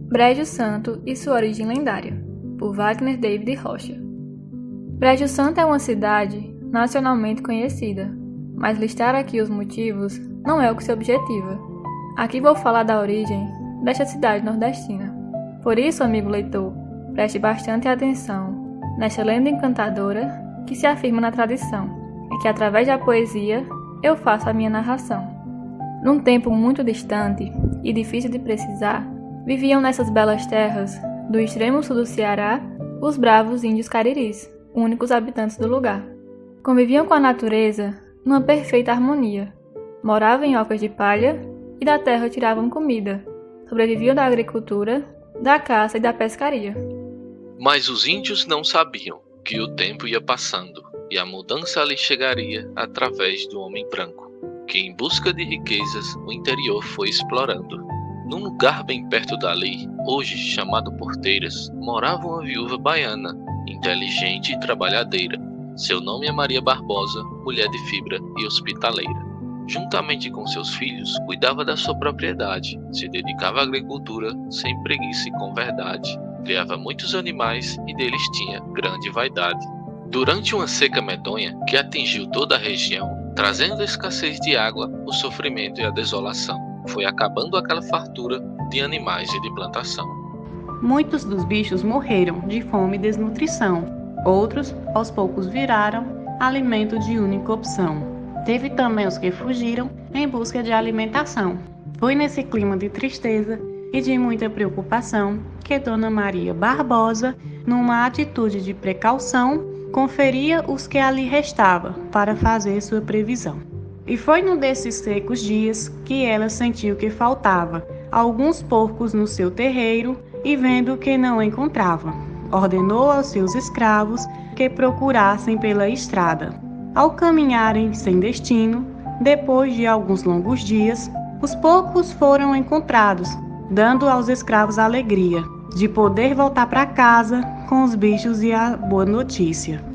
Brejo Santo e sua origem lendária, por Wagner David Rocha. Brejo Santo é uma cidade nacionalmente conhecida, mas listar aqui os motivos não é o que se objetiva. Aqui vou falar da origem desta cidade nordestina. Por isso, amigo leitor, preste bastante atenção nesta lenda encantadora que se afirma na tradição e que, através da poesia, eu faço a minha narração. Num tempo muito distante e difícil de precisar, viviam nessas belas terras, do extremo sul do Ceará, os bravos índios cariris, únicos habitantes do lugar. Conviviam com a natureza numa perfeita harmonia. Moravam em ocas de palha e da terra tiravam comida. Sobreviviam da agricultura, da caça e da pescaria. Mas os índios não sabiam que o tempo ia passando e a mudança lhe chegaria através do homem branco, que em busca de riquezas o interior foi explorando. Num lugar bem perto dali, hoje chamado Porteiras, morava uma viúva baiana, inteligente e trabalhadeira. Seu nome é Maria Barbosa, mulher de fibra e hospitaleira. Juntamente com seus filhos, cuidava da sua propriedade, se dedicava à agricultura sem preguiça e com verdade. Criava muitos animais e deles tinha grande vaidade. Durante uma seca medonha que atingiu toda a região, trazendo a escassez de água, o sofrimento e a desolação, foi acabando aquela fartura de animais e de plantação. Muitos dos bichos morreram de fome e desnutrição. Outros, aos poucos, viraram alimento de única opção. Teve também os que fugiram em busca de alimentação. Foi nesse clima de tristeza e de muita preocupação que Dona Maria Barbosa, numa atitude de precaução, conferia os que ali restava para fazer sua previsão. E foi num desses secos dias que ela sentiu que faltava alguns porcos no seu terreiro e, vendo que não encontrava, ordenou aos seus escravos que procurassem pela estrada. Ao caminharem sem destino, depois de alguns longos dias, os porcos foram encontrados, dando aos escravos a alegria de poder voltar para casa com os bichos e a boa notícia.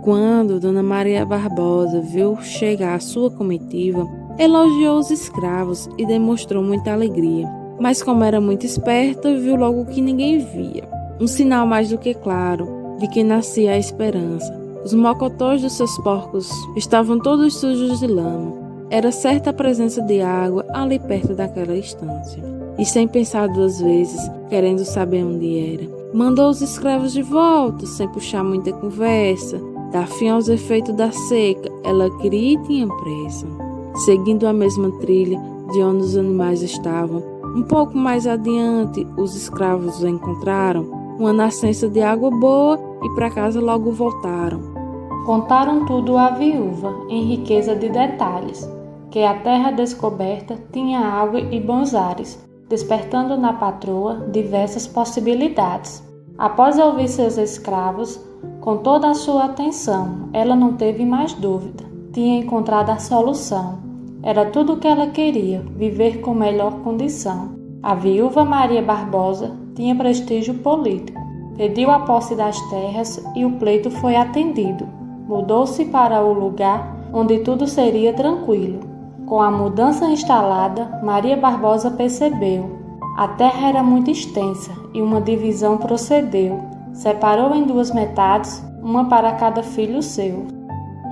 Quando Dona Maria Barbosa viu chegar a sua comitiva, elogiou os escravos e demonstrou muita alegria. Mas como era muito esperta, viu logo que ninguém via. Um sinal mais do que claro de que nascia a esperança. Os mocotós dos seus porcos estavam todos sujos de lama. Era certa a presença de água ali perto daquela estância. E sem pensar duas vezes, querendo saber onde era, mandou os escravos de volta, sem puxar muita conversa. Dar fim aos efeitos da seca, ela queria e tinha pressa. Seguindo a mesma trilha de onde os animais estavam, um pouco mais adiante, os escravos os encontraram, uma nascença de água boa, e para casa logo voltaram. Contaram tudo à viúva, em riqueza de detalhes, que a terra descoberta tinha água e bons ares, despertando na patroa diversas possibilidades. Após ouvir seus escravos, com toda a sua atenção, ela não teve mais dúvida. Tinha encontrado a solução. Era tudo o que ela queria, viver com melhor condição. A viúva Maria Barbosa tinha prestígio político. Pediu a posse das terras e o pleito foi atendido. Mudou-se para o lugar onde tudo seria tranquilo. Com a mudança instalada, Maria Barbosa percebeu. A terra era muito extensa e uma divisão procedeu. Separou em duas metades, uma para cada filho seu.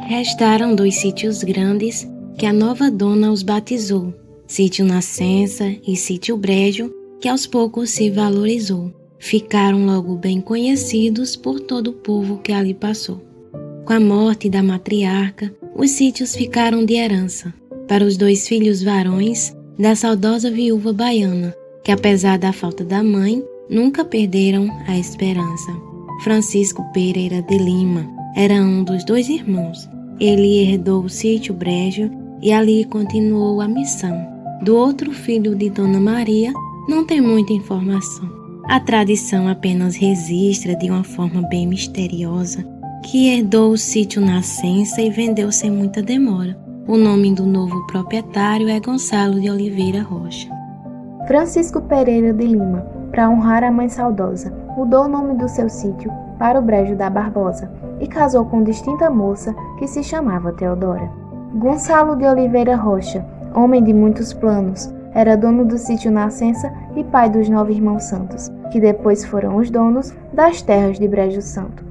Restaram 2 sítios grandes que a nova dona os batizou. Sítio Nascença e Sítio Brejo, que aos poucos se valorizou. Ficaram logo bem conhecidos por todo o povo que ali passou. Com a morte da matriarca, os sítios ficaram de herança para os 2 filhos varões da saudosa viúva baiana, que apesar da falta da mãe, nunca perderam a esperança. Francisco Pereira de Lima era um dos 2 irmãos. Ele herdou o sítio Brejo e ali continuou a missão. Do outro filho de Dona Maria, não tem muita informação. A tradição apenas registra de uma forma bem misteriosa que herdou o sítio Nascença e vendeu sem muita demora. O nome do novo proprietário é Gonçalo de Oliveira Rocha. Francisco Pereira de Lima, para honrar a mãe saudosa, mudou o nome do seu sítio para o Brejo da Barbosa e casou com distinta moça que se chamava Teodora. Gonçalo de Oliveira Rocha, homem de muitos planos, era dono do sítio Nascença e pai dos 9 irmãos santos, que depois foram os donos das terras de Brejo Santo.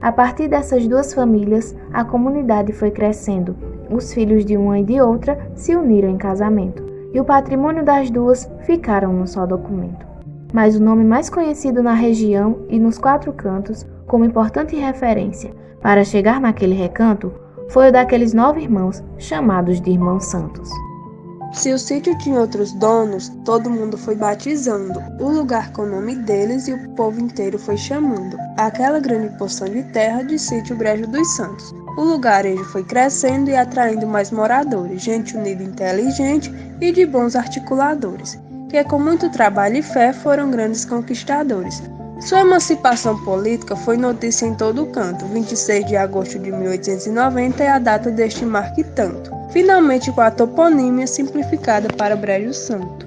A partir dessas 2 famílias, a comunidade foi crescendo. Os filhos de uma e de outra se uniram em casamento, e o patrimônio das 2 ficaram num só documento. Mas o nome mais conhecido na região e nos 4 cantos, como importante referência para chegar naquele recanto, foi o daqueles 9 irmãos, chamados de Irmãos Santos. Se o sítio tinha outros donos, todo mundo foi batizando o lugar com o nome deles e o povo inteiro foi chamando aquela grande porção de terra de sítio Brejo dos Santos. O lugarejo foi crescendo e atraindo mais moradores, gente unida e inteligente e de bons articuladores, que com muito trabalho e fé foram grandes conquistadores. Sua emancipação política foi notícia em todo o canto. 26 de agosto de 1890 é a data deste marco e tanto, finalmente com a toponímia simplificada para Brejo Santo.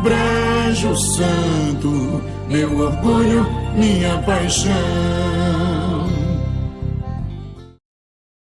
Brejo Santo, meu orgulho, minha paixão.